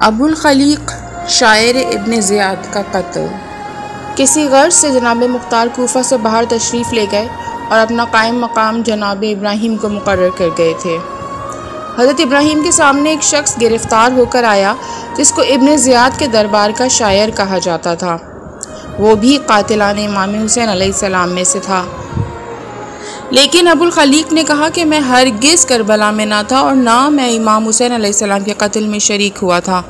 अबुल खलीक शायर इब्न ज़ियाद का कत्ल। किसी गर्ज से जनाब मुख्तार कूफा से बाहर तशरीफ़ ले गए और अपना कायम मकाम जनाब इब्राहीम को मुकर्रर कर गए थे। हज़रत इब्राहीम के सामने एक शख्स गिरफ़्तार होकर आया जिसको इब्न ज़ियाद के दरबार का शायर कहा जाता था। वो भी कातिलान इमाम हुसैन अलैहिस्सलाम में से था। लेकिन अबुल खलीक ने कहा कि मैं हरगिज़ करबला में ना था और ना मैं इमाम हुसैन अलैहिस्सलाम के कत्ल में शरीक हुआ था,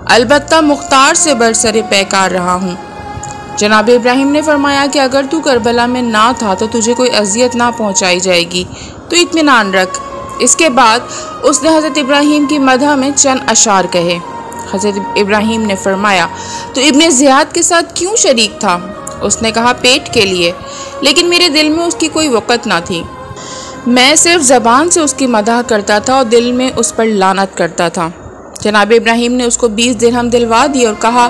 अलबत्ता मुख्तार से बरसरे पैकार रहा हूँ। जनाब इब्राहीम ने फरमाया कि अगर तू करबला में ना था तो तुझे कोई अजियत ना पहुँचाई जाएगी, तो इत्मीनान रख। इसके बाद उसने हज़रत इब्राहीम की मदह में चंद अशार कहे। हज़रत इब्राहीम ने फरमाया, तो इब्न ज़ियाद के साथ क्यों शरीक था? उसने कहा, पेट के लिए, लेकिन मेरे दिल में उसकी कोई वक़्त ना थी। मैं सिर्फ ज़बान से उसकी मदह करता था और दिल में उस पर लानत करता था। जनाब इब्राहीम ने उसको 20 दिरहम दिलवा दिए और कहा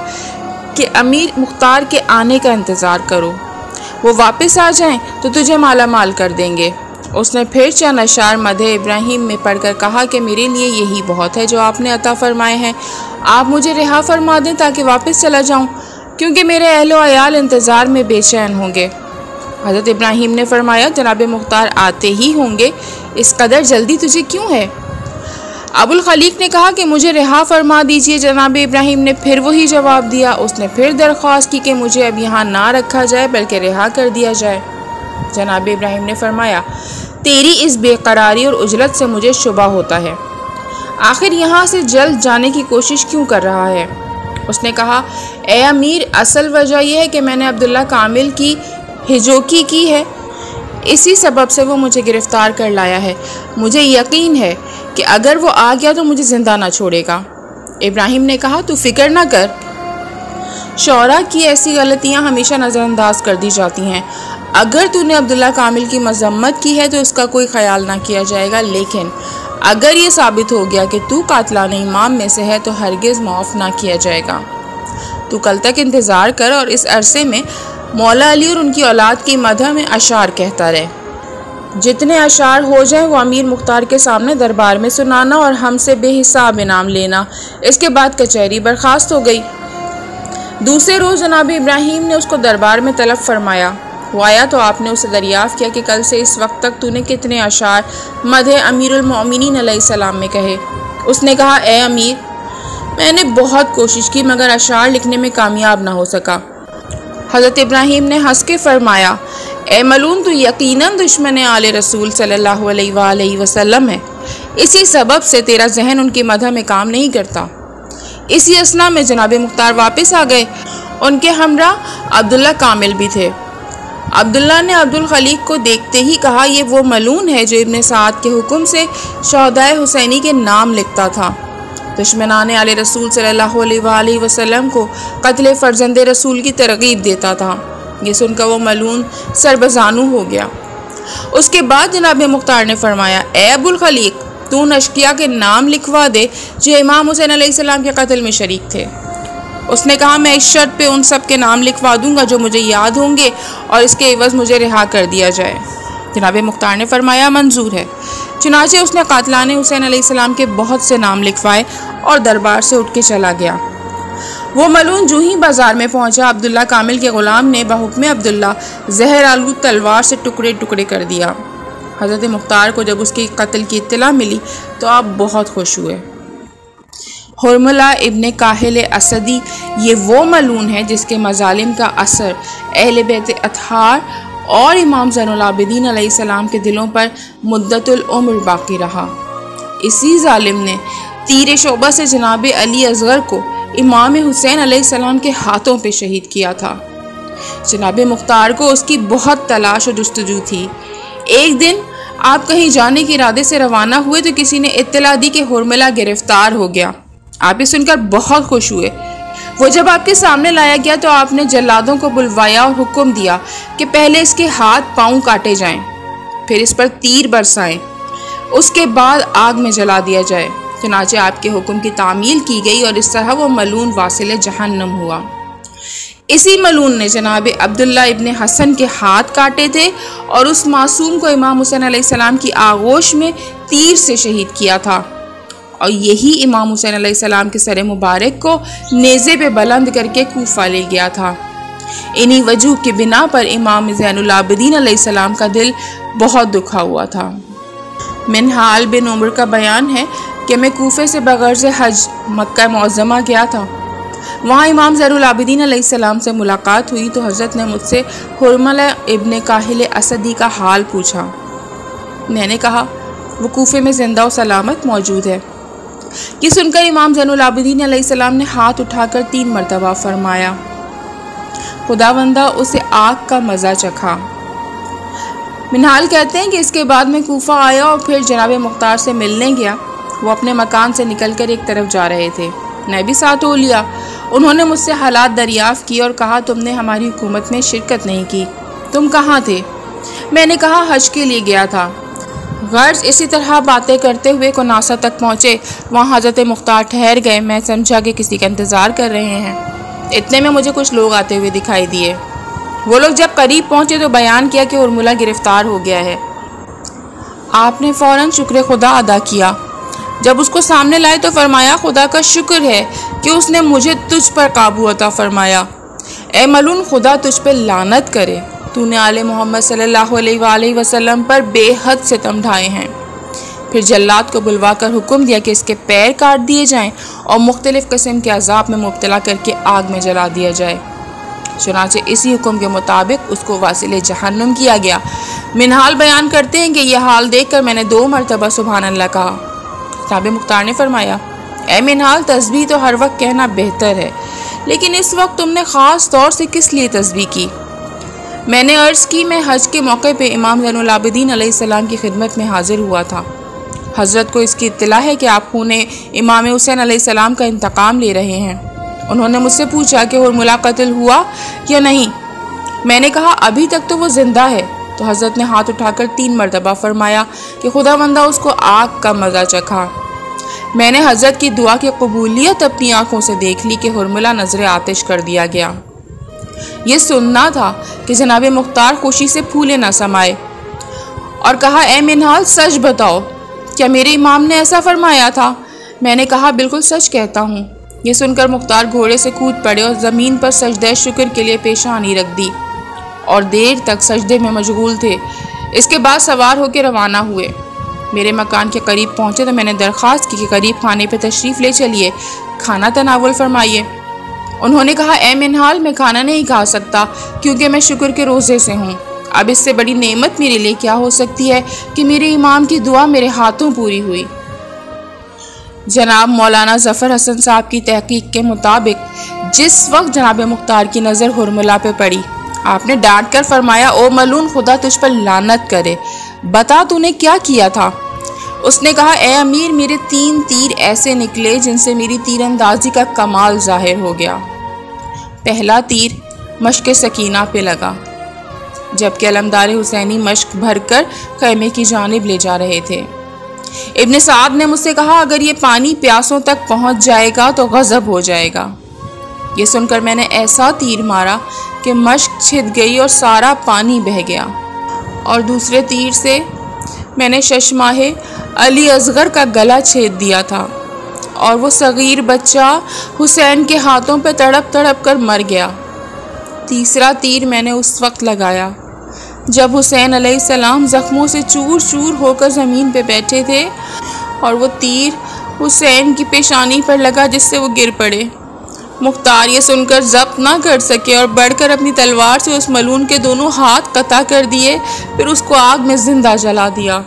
कि अमीर मुख्तार के आने का इंतज़ार करो, वो वापस आ जाएं तो तुझे माला माल कर देंगे। उसने फिर चंद अशार मदह इब्राहीम में पढ़कर कहा कि मेरे लिए यही बहुत है जो आपने अता फरमाए हैं। आप मुझे रिहा फरमा दें ताकि वापस चला जाऊं, क्योंकि मेरे अहलो अयाल इंतज़ार में बेचैन होंगे। हज़रत इब्राहीम ने फरमाया, जनाब मुख्तार आते ही होंगे, इस कदर जल्दी तुझे क्यों है? अबुल खलीक ने कहा कि मुझे रिहा फरमा दीजिए। जनाब इब्राहीम ने फिर वही जवाब दिया। उसने फिर दरख्वास्त की कि मुझे अब यहाँ ना रखा जाए बल्कि रिहा कर दिया जाए। जनाब इब्राहीम ने फरमाया, तेरी इस बेकरारी और उजलत से मुझे शुबा होता है, आखिर यहाँ से जल्द जाने की कोशिश क्यों कर रहा है? उसने कहा, ए अमीर, असल वजह यह है कि मैंने अब्दुल्ला कामिल की हिजोकी की है, इसी सबब से वो मुझे गिरफ़्तार कर लाया है। मुझे यकीन है कि अगर वो आ गया तो मुझे ज़िंदा ना छोड़ेगा। इब्राहीम ने कहा, तू फ़िक्र ना कर, शौरा की ऐसी गलतियाँ हमेशा नज़रअंदाज कर दी जाती हैं। अगर तूने अब्दुल्ला कामिल की मज़म्मत की है तो इसका कोई ख्याल ना किया जाएगा, लेकिन अगर ये साबित हो गया कि तू कातिलान इमाम में से है तो हरगिज़ माफ़ ना किया जाएगा। तू कल तक इंतज़ार कर और इस अरसे में मौला अली और उनकी औलाद की मदह में अशार कहता रहे। जितने अशार हो जाएं वो अमीर मुख्तार के सामने दरबार में सुनाना और हमसे बेहिसाब इनाम लेना। इसके बाद कचहरी बर्खास्त हो गई। दूसरे रोज़ जनाब इब्राहीम ने उसको दरबार में तलब फरमाया। वो आया तो आपने उसे दरियाफ़्त किया कि कल से इस वक्त तक तूने कितने अशार मदह अमीरुल मोमिनीन अलैहिस्सलाम में कहे। उसने कहा, ए अमीर, मैंने बहुत कोशिश की मगर अशार लिखने में कामयाब ना हो सका। हज़रत इब्राहीम ने हंस के फरमाया, ए मलून, तू यकीनन दुश्मन आले रसूल सल्लल्लाहु अलैहि वसल्लम है, इसी सबब से तेरा जहन उनकी मदह में काम नहीं करता। इसी असना में जनाब मुख्तार वापस आ गए। उनके हमरा अब्दुल्ला कामिल भी थे। अब्दुल्ला ने अब्दुल खलीक को देखते ही कहा, ये वो मलून है जो इब्न साद के हुक्म से शहदाए हुसैनी के नाम लिखता था। दुश्मनाने आले रसूल सल्लल्लाहु अलैहि वसल्लम को कत्ल फ़र्जंदे रसूल की तरगीब देता था। ये सुनकर वो मलून सरबजानू हो गया। उसके बाद जनाब मुख्तार ने फरमाया, ए अबुल खलीक, तू नशकिया के नाम लिखवा दे जो इमाम हुसैन अलैहिस्सलाम के कत्ल में शरीक थे। उसने कहा, मैं इस शर्त पे उन सब के नाम लिखवा दूंगा जो मुझे याद होंगे और इसके एवज़ मुझे रिहा कर दिया जाए। जनाब मुख्तार ने फरमाया, मंजूर है। चुनाचे उसने कातिलान हुसैन अलैहिस्सलाम के बहुत से नाम लिखवाए और दरबार से उठ के चला गया। वो मलून जो ही बाजार में पहुंचा, अब्दुल्ला कामिल के ग़ुलाम ने बहुक्म अब्दुल्ला ज़हर आलूद तलवार से टुकड़े टुकड़े कर दिया। हज़रत मुख्तार को जब उसके कत्ल की इत्तला मिली तो आप बहुत खुश हुए। हुरमुला इब्न काहिल असदी ये वो मलून है जिसके मज़ालिम का असर अहले बैत अतहार और इमाम ज़ैनुल आबिदीन अलैहिस्सलाम के दिलों पर मुद्दतुल उम्र बाकी रहा। इसी जालिम ने तीर शोबा से जनाब अली असगर को इमाम हुसैन अलैहिस्सलाम के हाथों पे शहीद किया था। जनाब मुख्तार को उसकी बहुत तलाश और जुस्तजू थी। एक दिन आप कहीं जाने के इरादे से रवाना हुए तो किसी ने इत्तला दी कि हुरमुला गिरफ्तार हो गया। आप ये सुनकर बहुत खुश हुए। वो जब आपके सामने लाया गया तो आपने जल्लादों को बुलवाया और हुक्म दिया कि पहले इसके हाथ पाँव काटे जाएं, फिर इस पर तीर बरसाएं, उसके बाद आग में जला दिया जाए। चुनाचे आपके हुक्म की तामील की गई और इस तरह वो मलून वासिल जहन्नम हुआ। इसी मलून ने जनाब अब्दुल्ला इब्न हसन के हाथ काटे थे और उस मासूम को इमाम हुसैन अलैहिस्सलाम की आगोश में तीर से शहीद किया था। और यही इमाम हुसैन अलैहिस्सलाम के सर मुबारक को नेज़े पे बुलंद करके कूफा ले गया था। इन्हीं वजूह की बिना पर इमाम ज़ैनुल आबिदीन अलैहिस्सलाम का दिल बहुत दुखा हुआ था। मिनहाल बिन उमर का बयान है कि मैं कूफे से बग़ैर से हज मक्का मुअज़्ज़मा गया था। वहाँ इमाम ज़ैनुल आबिदीन अलैहिस्सलाम से मुलाकात हुई तो हज़रत ने मुझसे हुरमला इब्न काहिल असदी का हाल पूछा। मैंने कहा वो कूफे में ज़िंदा और सलामत मौजूद है। ये सुनकर इमाम ज़ैनुल आबिदीन अलैहिस्सलाम ने हाथ उठाकर 3 मरतबा फरमाया, खुदावंदा उसे आग का मज़ा चखा। मिनहाल कहते हैं कि इसके बाद मैं कूफा आया और फिर जनाब मुख्तार से मिलने गया। वो अपने मकान से निकलकर एक तरफ जा रहे थे, मैं भी साथ हो लिया। उन्होंने मुझसे हालात दरियाफ़्त की और कहा तुमने हमारी हुकूमत में शिरकत नहीं की, तुम कहाँ थे? मैंने कहा हज के लिए गया था। गर्ज इसी तरह बातें करते हुए कोनासा तक पहुँचे। वहाँ हज़रत मुख्तार ठहर गए। मैं समझा कि किसी का इंतज़ार कर रहे हैं। इतने में मुझे कुछ लोग आते हुए दिखाई दिए। वो लोग जब करीब पहुँचे तो बयान किया कि हुरमुला गिरफ़्तार हो गया है। आपने फ़ौरन शुक्र खुदा अदा किया। जब उसको सामने लाए तो फरमाया खुदा का शुक्र है कि उसने मुझे तुझ पर काबू अता फरमाया। ए मलून, खुदा तुझ पर लानत करे, तूने आले मोहम्मद सल्लल्लाहु अलैहि वसल्लम पर बेहद सितम ढाए हैं। फिर जल्लाद को बुलवाकर हुक्म दिया कि इसके पैर काट दिए जाएं और मुख्तलिफ़ किस्म के अज़ाब में मुब्तला करके आग में जला दिया जाए। चुनांचे इसी हुक्म के मुताबिक उसको वासिले जहन्नुम किया गया। मिनहाल बयान करते हैं कि यह हाल देखकर मैंने 2 मरतबा सुभान अल्लाह कहा। जनाब मुख्तार ने फरमाया, ए मिनहाल, तस्बीह तो हर वक्त कहना बेहतर है, लेकिन इस वक्त तुमने ख़ास तौर से किस लिए तस्बीह की? मैंने अर्ज़ की, मैं हज के मौके पे इमाम ज़ैनुल आबिदीन अलैहिस्सलाम की खिदमत में हाजिर हुआ था। हज़रत को इसकी इत्तला है कि आप खून इमाम हुसैन अलैहिस्सलाम का इंतकाम ले रहे हैं। उन्होंने मुझसे पूछा कि हुरमुला कत्ल हुआ या नहीं। मैंने कहा अभी तक तो वो ज़िंदा है। तो हज़रत ने हाथ उठाकर 3 मरतबा फरमाया कि खुदावंदा उसको आग का मज़ा चखा। मैंने हज़रत की दुआ की कबूलियत अपनी आँखों से देख ली कि हुरमुला नज़र आतिश कर दिया गया। ये सुनना था कि जनाब मुख्तार खुशी से फूले न समाए और कहा, ए मिनहाल, सच बताओ, क्या मेरे इमाम ने ऐसा फरमाया था? मैंने कहा बिल्कुल सच कहता हूँ। ये सुनकर मुख्तार घोड़े से कूद पड़े और ज़मीन पर सजदे शुक्र के लिए पेशानी रख दी और देर तक सजदे में मशगूल थे। इसके बाद सवार होकर रवाना हुए। मेरे मकान के करीब पहुँचे तो मैंने दरख्वास्त की कि करीब खाने पर तशरीफ़ ले चलिए, खाना तनावुल फरमाइए। उन्होंने कहा, ए मिनहाल, मैं खाना नहीं खा सकता क्योंकि मैं शुक्र के रोज़े से हूँ। अब इससे बड़ी नेमत मेरे लिए क्या हो सकती है कि मेरे इमाम की दुआ मेरे हाथों पूरी हुई। जनाब मौलाना ज़फ़र हसन साहब की तहकीक के मुताबिक जिस वक्त जनाब मुख्तार की नज़र हुरमुला पे पड़ी, आपने डांट कर फरमाया, ओ मलून, खुदा तुझ पर लानत करे, बता तूने क्या किया था? उसने कहा, ए अमीर, मेरे 3 तीर ऐसे निकले जिनसे मेरी तीरंदाजी का कमाल जाहिर हो गया। पहला तीर मश्क सकीना पे लगा जबकि अलमदार हुसैनी मश्क भरकर खैमे की जानिब ले जा रहे थे। इब्न साद ने मुझसे कहा, अगर ये पानी प्यासों तक पहुंच जाएगा तो गज़ब हो जाएगा। ये सुनकर मैंने ऐसा तीर मारा कि मश्क छिद गई और सारा पानी बह गया और दूसरे तीर से मैंने शशमाहे अली असगर का गला छेद दिया था और वो सगीर बच्चा हुसैन के हाथों पे तड़प तड़प कर मर गया। तीसरा तीर मैंने उस वक्त लगाया जब हुसैन अलैहिस्सलाम ज़ख्मों से चूर चूर होकर ज़मीन पे बैठे थे और वो तीर हुसैन की पेशानी पर लगा जिससे वो गिर पड़े। मुख्तार ये सुनकर ज़ब्त ना कर सके और बढ़कर अपनी तलवार से उस मलून के दोनों हाथ कता कर दिए, फिर उसको आग में ज़िंदा जला दिया।